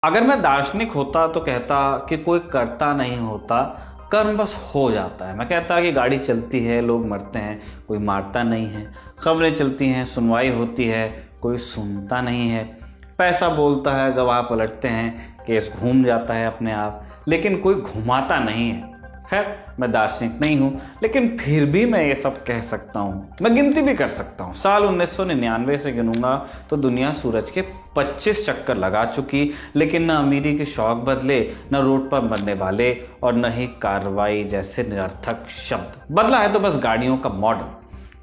अगर मैं दार्शनिक होता तो कहता कि कोई करता नहीं होता, कर्म बस हो जाता है। मैं कहता कि गाड़ी चलती है, लोग मरते हैं, कोई मारता नहीं है। खबरें चलती हैं, सुनवाई होती है, कोई सुनता नहीं है। पैसा बोलता है, गवाह पलटते हैं, केस घूम जाता है अपने आप, लेकिन कोई घुमाता नहीं है। मैं दार्शनिक नहीं हूँ, लेकिन फिर भी मैं ये सब कह सकता हूँ। मैं गिनती भी कर सकता हूँ। साल 1999 से गिनूंगा तो दुनिया सूरज के 25 चक्कर लगा चुकी, लेकिन न अमीरी के शौक बदले, न रोड पर मरने वाले, और न ही कार्रवाई जैसे निरर्थक शब्द। बदला है तो बस गाड़ियों का मॉडल।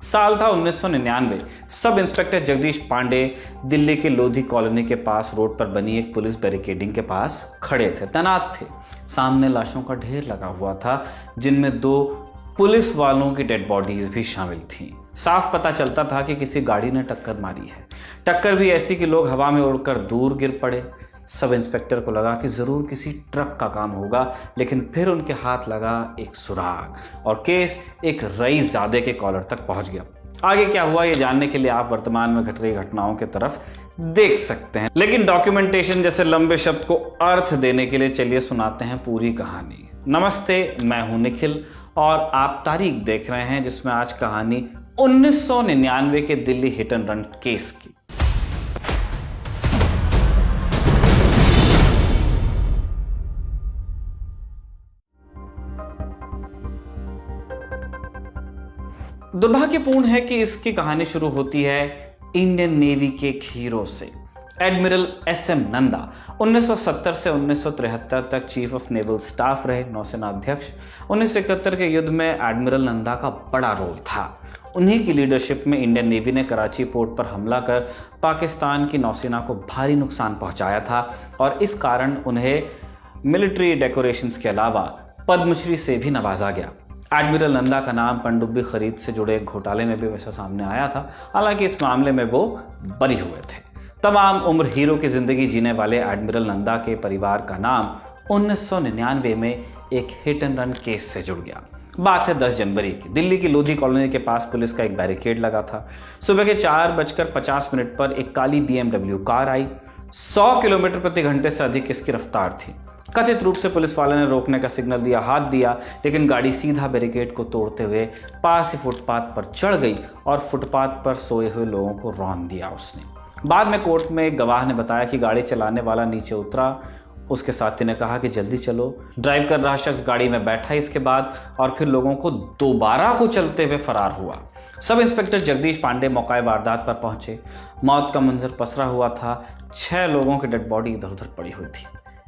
साल था 1999। सब इंस्पेक्टर जगदीश पांडे दिल्ली के लोधी कॉलोनी के पास रोड पर बनी एक पुलिस बैरिकेडिंग के पास खड़े थे, तैनात थे। सामने लाशों का ढेर लगा हुआ था, जिनमें 2 पुलिस वालों की डेड बॉडीज भी शामिल थीं। साफ पता चलता था कि किसी गाड़ी ने टक्कर मारी है। टक्कर भी ऐसी कि लोग हवा में उड़कर दूर गिर पड़े। सब इंस्पेक्टर को लगा कि जरूर किसी ट्रक का काम होगा, लेकिन फिर उनके हाथ लगा एक सुराग और केस एक रईसजादे के कॉलर तक पहुंच गया। आगे क्या हुआ ये जानने के लिए आप वर्तमान में घट रही घटनाओं की तरफ देख सकते हैं, लेकिन डॉक्यूमेंटेशन जैसे लंबे शब्द को अर्थ देने के लिए चलिए सुनाते हैं पूरी कहानी। नमस्ते, मैं हूं निखिल और आप तारीख देख रहे हैं जिसमें आज कहानी 1999 के Delhi hit and run case की। दुर्भाग्यपूर्ण है कि इसकी कहानी शुरू होती है इंडियन नेवी के एक हीरो से, एडमिरल एसएम नंदा। 1970 से 1973 तक चीफ ऑफ नेवल स्टाफ रहे, नौसेना अध्यक्ष। 1971 के युद्ध में एडमिरल नंदा का बड़ा रोल था। उन्हीं की लीडरशिप में इंडियन नेवी ने कराची पोर्ट पर हमला कर पाकिस्तान की नौसेना को भारी नुकसान पहुंचाया था और इस कारण उन्हें मिलिट्री डेकोरेशंस के अलावा पद्मश्री से भी नवाजा गया। एडमिरल नंदा का नाम पनडुब्बी खरीद से जुड़े एक घोटाले में भी वैसा सामने आया था, हालांकि इस मामले में वो बरी हुए थे। तमाम उम्र हीरो की जिंदगी जीने वाले एडमिरल नंदा के परिवार का नाम 1999 में एक हिट एंड रन केस से जुड़ गया। बात है 10 जनवरी की। दिल्ली की लोधी कॉलोनी के पास पुलिस का एक बैरिकेड लगा था। सुबह के 4:50 पर एक काली BMW कार आई। 100 किलोमीटर प्रति घंटे से अधिक इसकी रफ्तार थी। कथित रूप से पुलिस वाले ने रोकने का सिग्नल दिया, हाथ दिया, लेकिन गाड़ी सीधा बैरिकेड को तोड़ते हुए पास ही फुटपाथ पर चढ़ गई और फुटपाथ पर सोए हुए लोगों को रौंद दिया उसने। बाद में कोर्ट में एक गवाह ने बताया कि गाड़ी चलाने वाला नीचे उतरा। उसके साथी ने कहा कि जल्दी चलो। ड्राइव कर रहा शख्स गाड़ी में बैठा इसके बाद और फिर लोगों को दोबारा को चलते हुए फरार हुआ। सब इंस्पेक्टर जगदीश पांडे मौके वारदात पर पहुंचे। मौत का मंजर पसरा हुआ था। 6 लोगों की डेड बॉडी इधर उधर पड़ी हुई थी।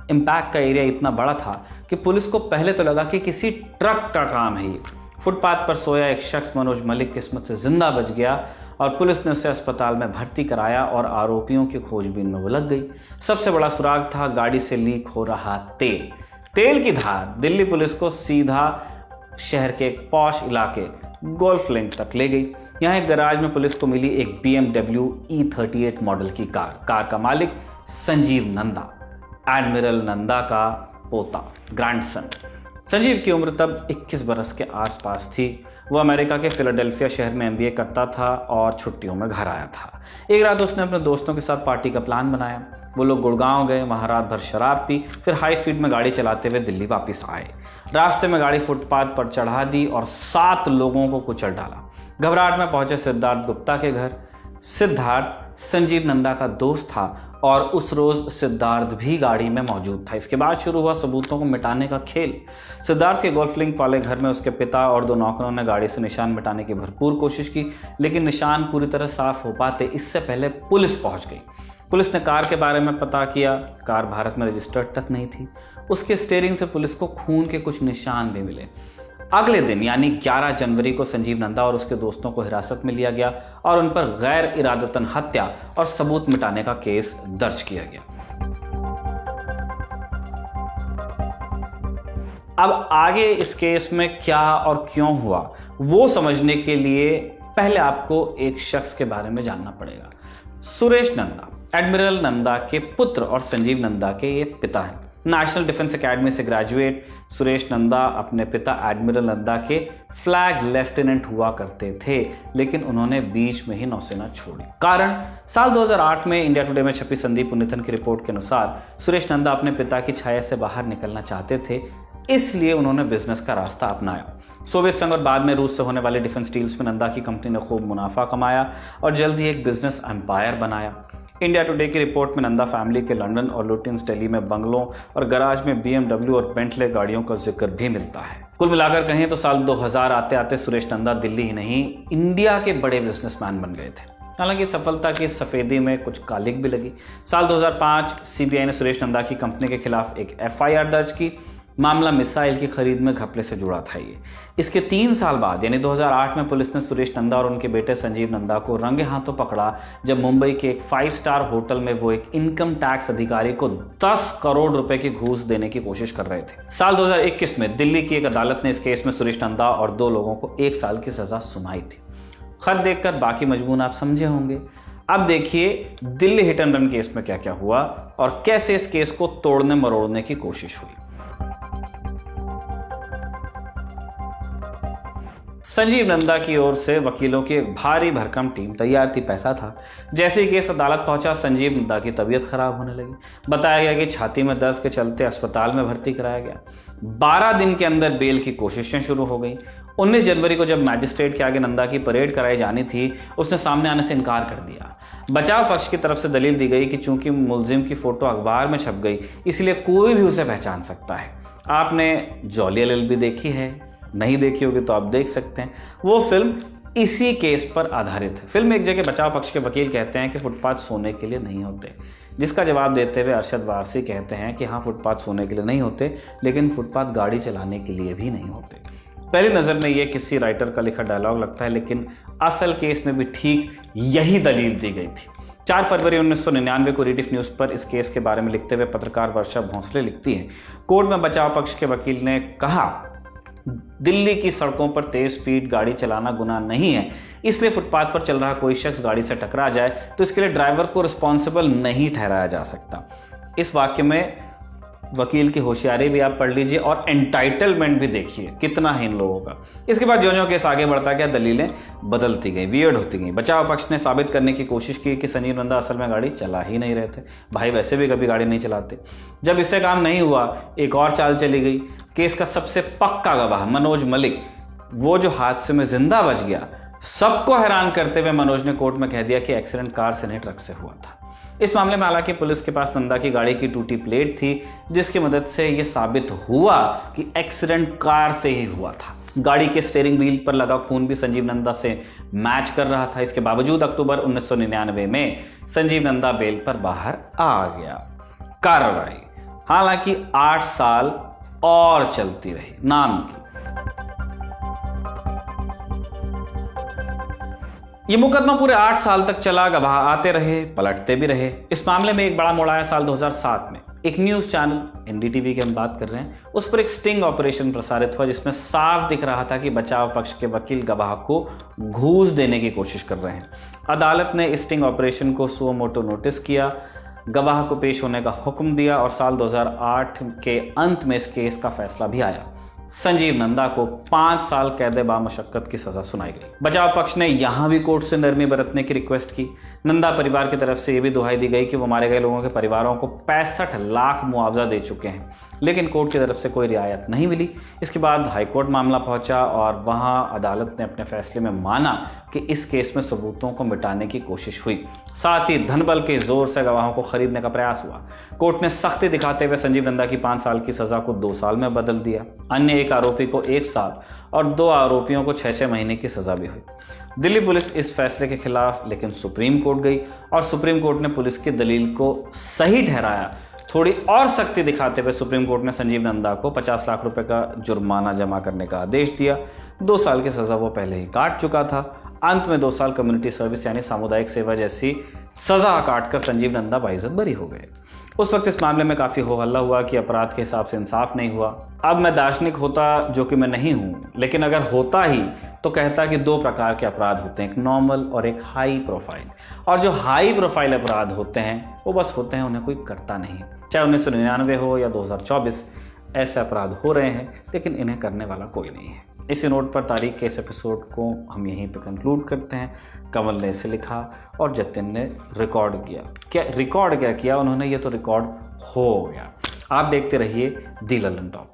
इम्पैक्ट का एरिया इतना बड़ा था कि पुलिस को पहले तो लगा कि किसी ट्रक का काम है ये। फुटपाथ पर सोया एक शख्स मनोज मलिक किस्मत से जिंदा बच गया और पुलिस ने उसे अस्पताल में भर्ती कराया और आरोपियों की खोजबीन में वो लग गई। सबसे बड़ा सुराग था गाड़ी से लीक हो रहा तेल। तेल की धार दिल्ली पुलिस को सीधा शहर के एक पॉश इलाके गोल्फ लिंक तक ले गई। यहाँ एक गैराज में पुलिस को मिली एक BMW E38 मॉडल की कार का मालिक संजीव नंदा, एडमिरल नंदा का पोता, ग्रैंडसन। संजीव की उम्र तब 21 बरस के आसपास थी। वो अमेरिका के फिलाडेल्फिया शहर में MBA करता था और छुट्टियों में घर आया था। एक रात उसने अपने दोस्तों के साथ पार्टी का प्लान बनाया। वो लोग गुड़गांव गए, वहाँ रात भर शराब पी, फिर हाई स्पीड में गाड़ी चलाते हुए दिल्ली वापस आए। रास्ते में गाड़ी फुटपाथ पर चढ़ा दी और 7 लोगों को कुचल डाला। घबराहट में पहुंचे सिद्धार्थ गुप्ता के घर। सिद्धार्थ संजीव नंदा का दोस्त था और उस रोज सिद्धार्थ भी गाड़ी में मौजूद था। इसके बाद शुरू हुआ सबूतों को मिटाने का खेल। सिद्धार्थ के गोल्फ लिंक वाले घर में उसके पिता और 2 नौकरों ने गाड़ी से निशान मिटाने की भरपूर कोशिश की, लेकिन निशान पूरी तरह साफ हो पाते इससे पहले पुलिस पहुंच गई। पुलिस ने कार के बारे में पता किया। कार भारत में रजिस्टर्ड तक नहीं थी। उसके स्टीयरिंग से पुलिस को खून के कुछ निशान भी मिले। अगले दिन यानी 11 जनवरी को संजीव नंदा और उसके दोस्तों को हिरासत में लिया गया और उन पर गैर इरादतन हत्या और सबूत मिटाने का केस दर्ज किया गया। अब आगे इस केस में क्या और क्यों हुआ वो समझने के लिए पहले आपको एक शख्स के बारे में जानना पड़ेगा। सुरेश नंदा एडमिरल नंदा के पुत्र और संजीव नंदा के ये पिता हैं। नेशनल डिफेंस एकेडमी से ग्रेजुएट। सुरेश नंदा अपने पिता एडमिरल नंदा के फ्लैग लेफ्टिनेंट हुआ करते थे, लेकिन उन्होंने बीच में ही नौसेना छोड़ी। कारण साल 2008 में इंडिया टुडे में छपी संदीप पुनिथन की रिपोर्ट के अनुसार सुरेश नंदा अपने पिता की छाया से बाहर निकलना चाहते थे, इसलिए उन्होंने बिजनेस का रास्ता अपनाया। सोवियत संघ और बाद में रूस से होने वाले डिफेंस डील्स में नंदा की कंपनी ने खूब मुनाफा कमाया और जल्द ही एक बिजनेस एम्पायर बनाया। इंडिया टुडे की रिपोर्ट में नंदा फैमिली के लंदन और लुटियंस दिल्ली में बंगलों और गराज में BMW और बेंटले गाड़ियों का जिक्र भी मिलता है। कुल मिलाकर कहें तो साल 2000 आते आते सुरेश नंदा दिल्ली ही नहीं इंडिया के बड़े बिजनेसमैन बन गए थे। हालांकि सफलता की सफेदी में कुछ कालिक भी लगी। साल 2005 CBI ने सुरेश नंदा की कंपनी के खिलाफ एक FIR दर्ज की। मामला मिसाइल की खरीद में घपले से जुड़ा था ये। इसके 3 साल बाद यानी 2008 में पुलिस ने सुरेश नंदा और उनके बेटे संजीव नंदा को रंगे हाथों पकड़ा, जब मुंबई के एक 5 स्टार होटल में वो एक इनकम टैक्स अधिकारी को 10 करोड़ रुपए की घूस देने की कोशिश कर रहे थे। साल 2021 में दिल्ली की एक अदालत ने इस केस में सुरेश नंदा और 2 लोगों को 1 साल की सजा सुनाई थी। खत देखकर बाकी मजमून आप समझे होंगे। अब देखिए Delhi hit and run case में क्या क्या हुआ और कैसे इस केस को तोड़ने मरोड़ने की कोशिश हुई। संजीव नंदा की ओर से वकीलों की एक भारी भरकम टीम तैयार थी, पैसा था। जैसे ही केस अदालत पहुंचा, संजीव नंदा की तबीयत खराब होने लगी। बताया गया कि छाती में दर्द के चलते अस्पताल में भर्ती कराया गया। 12 दिन के अंदर बेल की कोशिशें शुरू हो गई। 19 जनवरी को जब मैजिस्ट्रेट के आगे नंदा की परेड कराई जानी थी, उसने सामने आने से इनकार कर दिया। बचाव पक्ष की तरफ से दलील दी गई कि चूंकि मुलजिम की फोटो अखबार में छप गई, इसलिए कोई भी उसे पहचान सकता है। आपने जॉली LLB देखी है? नहीं देखी होगी तो आप देख सकते हैं। वो फिल्म इसी केस पर आधारित है। फिल्म एक जगह बचाव पक्ष के वकील कहते हैं कि फुटपाथ सोने के लिए नहीं होते, जिसका जवाब देते हुए अरशद वारसी कहते हैं कि हाँ, फुटपाथ सोने के लिए नहीं होते, लेकिन फुटपाथ गाड़ी चलाने के लिए भी नहीं होते। पहली नज़र में ये किसी राइटर का लिखा डायलॉग लगता है, लेकिन असल केस में भी ठीक यही दलील दी गई थी। 4 फरवरी 1999 को रीडिफ न्यूज़ पर इस केस के बारे में लिखते हुए पत्रकार वर्षा भोंसले लिखती है, कोर्ट में बचाव पक्ष के वकील ने कहा, दिल्ली की सड़कों पर तेज स्पीड गाड़ी चलाना गुनाह नहीं है, इसलिए फुटपाथ पर चल रहा कोई शख्स गाड़ी से टकरा जाए तो इसके लिए ड्राइवर को रिस्पॉन्सिबल नहीं ठहराया जा सकता। इस वाक्य में वकील की होशियारी भी आप पढ़ लीजिए और एंटाइटलमेंट भी देखिए कितना है इन लोगों का। इसके बाद जो केस आगे बढ़ता गया, दलीलें बदलती गई, वियर्ड होती गई। बचाव पक्ष ने साबित करने की कोशिश की कि संजीव नंदा असल में गाड़ी चला ही नहीं रहे थे। भाई वैसे भी कभी गाड़ी नहीं चलाते। जब इससे काम नहीं हुआ, एक और चाल चली गई। केस का सबसे पक्का गवाह मनोज मलिक, वो जो हादसे में जिंदा बच गया, सबको हैरान करते हुए मनोज ने कोर्ट में कह दिया कि एक्सीडेंट कार से नहीं ट्रक से हुआ था। इस मामले में हालांकि पुलिस के पास नंदा की गाड़ी की टूटी प्लेट थी, जिसकी मदद से यह साबित हुआ कि एक्सीडेंट कार से ही हुआ था। गाड़ी के स्टीयरिंग व्हील पर लगा खून भी संजीव नंदा से मैच कर रहा था। इसके बावजूद अक्टूबर 1999 में संजीव नंदा बेल पर बाहर आ गया। कार्रवाई हालांकि 8 साल और चलती रही नाम की। ये मुकदमा पूरे 8 साल तक चला। गवाह आते रहे, पलटते भी रहे। इस मामले में एक बड़ा मोड़ आया साल 2007 में। एक न्यूज चैनल NDTV की हम बात कर रहे हैं, उस पर एक स्टिंग ऑपरेशन प्रसारित हुआ, जिसमें साफ दिख रहा था कि बचाव पक्ष के वकील गवाह को घूस देने की कोशिश कर रहे हैं। अदालत ने इस स्टिंग ऑपरेशन को सुओ मोटो नोटिस किया, गवाह को पेश होने का हुक्म दिया और साल 2008 के अंत में इस केस का फैसला भी आया। संजीव नंदा को 5 साल कैद बामुशक्कत की सजा सुनाई गई। बचाव पक्ष ने यहां भी कोर्ट से नरमी बरतने की रिक्वेस्ट की। नंदा परिवार की तरफ से यह भी दुहाई दी गई कि वो मारे गए लोगों के परिवारों को 65 लाख मुआवजा दे चुके हैं, लेकिन कोर्ट की तरफ से कोई रियायत नहीं मिली। इसके बाद हाईकोर्ट मामला पहुंचा और वहां अदालत ने अपने फैसले में माना कि इस केस में सबूतों को मिटाने की कोशिश हुई, साथ ही धनबल के जोर से गवाहों को खरीदने का प्रयास हुआ। कोर्ट ने सख्ती दिखाते हुए संजीव नंदा की 5 साल की सजा को 2 साल में बदल दिया। अन्य एक आरोपी को 1 साल और 2 आरोपियों को 6-6 महीने की सजा भी हुई। दिल्ली पुलिस इस फैसले के खिलाफ लेकिन सुप्रीम कोर्ट गई और सुप्रीम कोर्ट ने पुलिस की दलील को सही ठहराया। थोड़ी और सख्ती दिखाते हुए सुप्रीम कोर्ट ने संजीव नंदा को 50 लाख रुपए का जुर्माना जमा करने का आदेश दिया। 2 साल की सजा वो पहले ही काट चुका था। अंत में 2 साल कम्युनिटी सर्विस यानी सामुदायिक सेवा जैसी सजा काटकर संजीव नंदा बाइज्जत बरी हो गए। उस वक्त इस मामले में काफी हो हल्ला हुआ कि अपराध के हिसाब से इंसाफ नहीं हुआ। अब मैं दार्शनिक होता, जो कि मैं नहीं हूं, लेकिन अगर होता ही तो कहता कि 2 प्रकार के अपराध होते हैं, एक नॉर्मल और एक हाई प्रोफाइल। और जो हाई प्रोफाइल अपराध होते हैं वो बस होते हैं, उन्हें कोई करता नहीं। चाहे 1999 हो या 2024, ऐसे अपराध हो रहे हैं, लेकिन इन्हें करने वाला कोई नहीं है। इसी नोट पर तारीख के इस एपिसोड को हम यहीं पर कंक्लूड करते हैं। कमल ने इसे लिखा और जतिन ने रिकॉर्ड किया। क्या किया उन्होंने, ये तो रिकॉर्ड हो गया। आप देखते रहिए दी लल्लन टॉक।